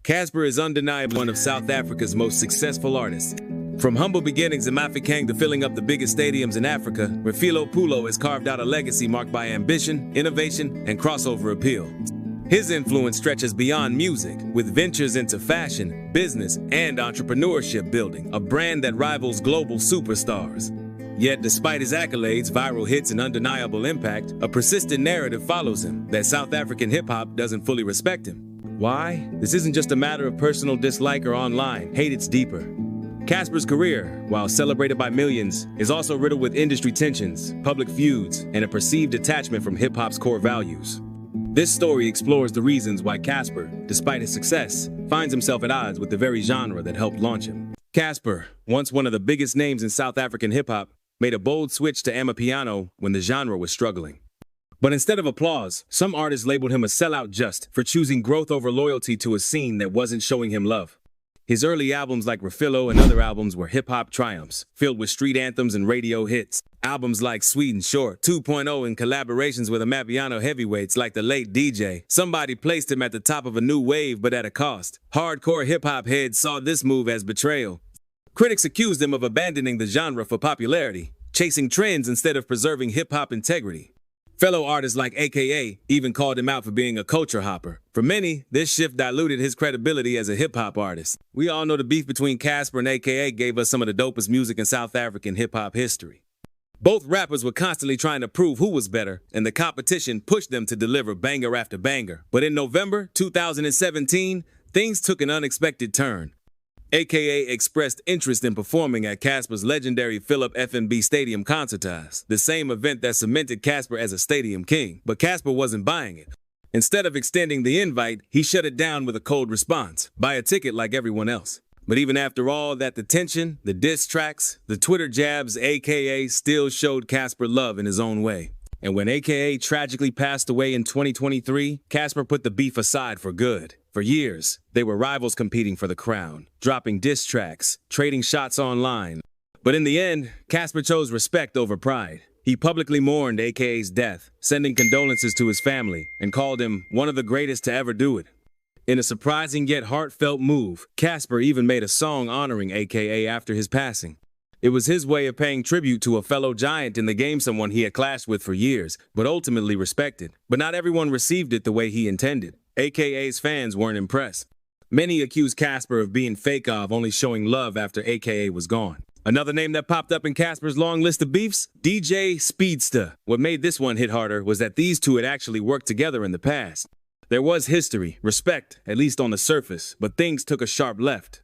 Cassper is undeniably one of South Africa's most successful artists. From humble beginnings in Mafeking to filling up the biggest stadiums in Africa, Refilo Pulo has carved out a legacy marked by ambition, innovation, and crossover appeal. His influence stretches beyond music, with ventures into fashion, business, and entrepreneurship, building a brand that rivals global superstars. Yet, despite his accolades, viral hits, and undeniable impact, a persistent narrative follows him that South African hip-hop doesn't fully respect him. Why? This isn't just a matter of personal dislike or online hate, it's deeper. Cassper's career, while celebrated by millions, is also riddled with industry tensions, public feuds, and a perceived detachment from hip-hop's core values. This story explores the reasons why Cassper, despite his success, finds himself at odds with the very genre that helped launch him. Cassper, once one of the biggest names in South African hip-hop, made a bold switch to Amapiano when the genre was struggling. But instead of applause, some artists labeled him a sellout just for choosing growth over loyalty to a scene that wasn't showing him love. His early albums like Refilo and other albums were hip-hop triumphs, filled with street anthems and radio hits. Albums like Sweet and Short 2.0 and collaborations with Amapiano heavyweights like the late DJ. Somebody placed him at the top of a new wave, but at a cost. Hardcore hip-hop heads saw this move as betrayal. Critics accused him of abandoning the genre for popularity, chasing trends instead of preserving hip-hop integrity. Fellow artists like AKA even called him out for being a culture hopper. For many, this shift diluted his credibility as a hip-hop artist. We all know the beef between Cassper and AKA gave us some of the dopest music in South African hip-hop history. Both rappers were constantly trying to prove who was better, and the competition pushed them to deliver banger after banger. But in November 2017, things took an unexpected turn. AKA expressed interest in performing at Cassper's legendary Philip FNB Stadium Concertise, the same event that cemented Cassper as a stadium king. But Cassper wasn't buying it. Instead of extending the invite, he shut it down with a cold response: buy a ticket like everyone else. But even after all that, the tension, the diss tracks, the Twitter jabs, AKA still showed Cassper love in his own way. And when AKA tragically passed away in 2023, Cassper put the beef aside for good. For years, they were rivals competing for the crown, dropping diss tracks, trading shots online. But in the end, Cassper chose respect over pride. He publicly mourned AKA's death, sending condolences to his family, and called him one of the greatest to ever do it. In a surprising yet heartfelt move, Cassper even made a song honoring AKA after his passing. It was his way of paying tribute to a fellow giant in the game, someone he had clashed with for years, but ultimately respected. But not everyone received it the way he intended. AKA's fans weren't impressed. Many accused Cassper of being fake of only showing love after AKA was gone. Another name that popped up in Cassper's long list of beefs? DJ Speedsta. What made this one hit harder was that these two had actually worked together in the past. There was history, respect, at least on the surface, but things took a sharp left.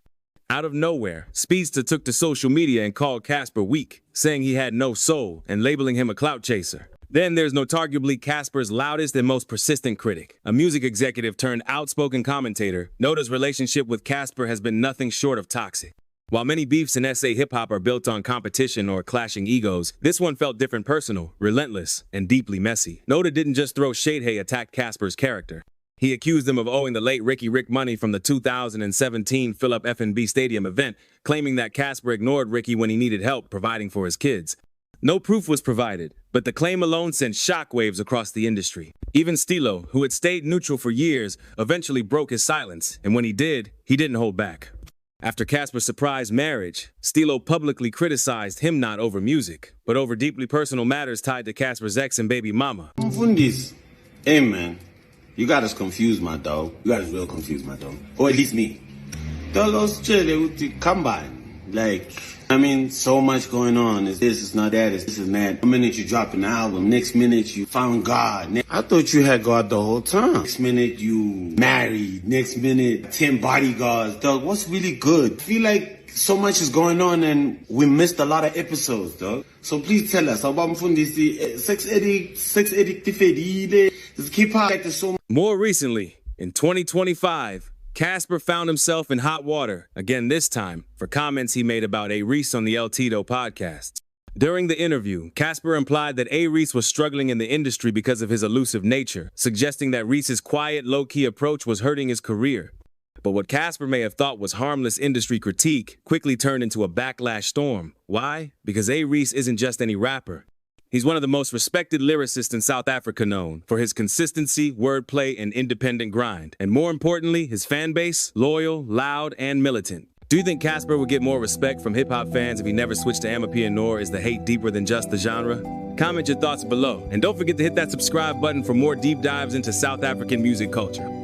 Out of nowhere, Speedsta took to social media and called Cassper weak, saying he had no soul and labeling him a clout chaser. Then there's notarguably Cassper's loudest and most persistent critic, a music executive turned outspoken commentator. Nota's relationship with Cassper has been nothing short of toxic. While many beefs in SA hip-hop are built on competition or clashing egos, this one felt different, personal, relentless, and deeply messy. Nota didn't just throw shade, he attacked Cassper's character. He accused him of owing the late Ricky Rick money from the 2017 Philip FNB Stadium event, claiming that Cassper ignored Ricky when he needed help providing for his kids. No proof was provided, but the claim alone sent shockwaves across the industry. Even Stilo, who had stayed neutral for years, eventually broke his silence, and when he didn't hold back. After Cassper's surprise marriage, Stilo publicly criticized him not over music, but over deeply personal matters tied to Cassper's ex and baby mama. Fundis, hey man, you got us confused, my dog. You got us real confused, my dog. Or at least me. Dolos chile with the combine. Like, I mean, so much going on. It's this, it's not that, it's this and that. One minute you drop an album, next minute you found God. I thought you had God the whole time. Next minute you married, next minute 10 bodyguards. Dog, what's really good? I feel like so much is going on and we missed a lot of episodes, dog. So please tell us. More recently, in 2025, Cassper found himself in hot water, again this time, for comments he made about A-Reece on the El Tito podcast. During the interview, Cassper implied that A-Reece was struggling in the industry because of his elusive nature, suggesting that Reece's quiet, low-key approach was hurting his career. But what Cassper may have thought was harmless industry critique quickly turned into a backlash storm. Why? Because A-Reece isn't just any rapper. He's one of the most respected lyricists in South Africa, known for his consistency, wordplay, and independent grind. And more importantly, his fan base, loyal, loud, and militant. Do you think Cassper would get more respect from hip-hop fans if he never switched to Amapiano, or is the hate deeper than just the genre? Comment your thoughts below, and don't forget to hit that subscribe button for more deep dives into South African music culture.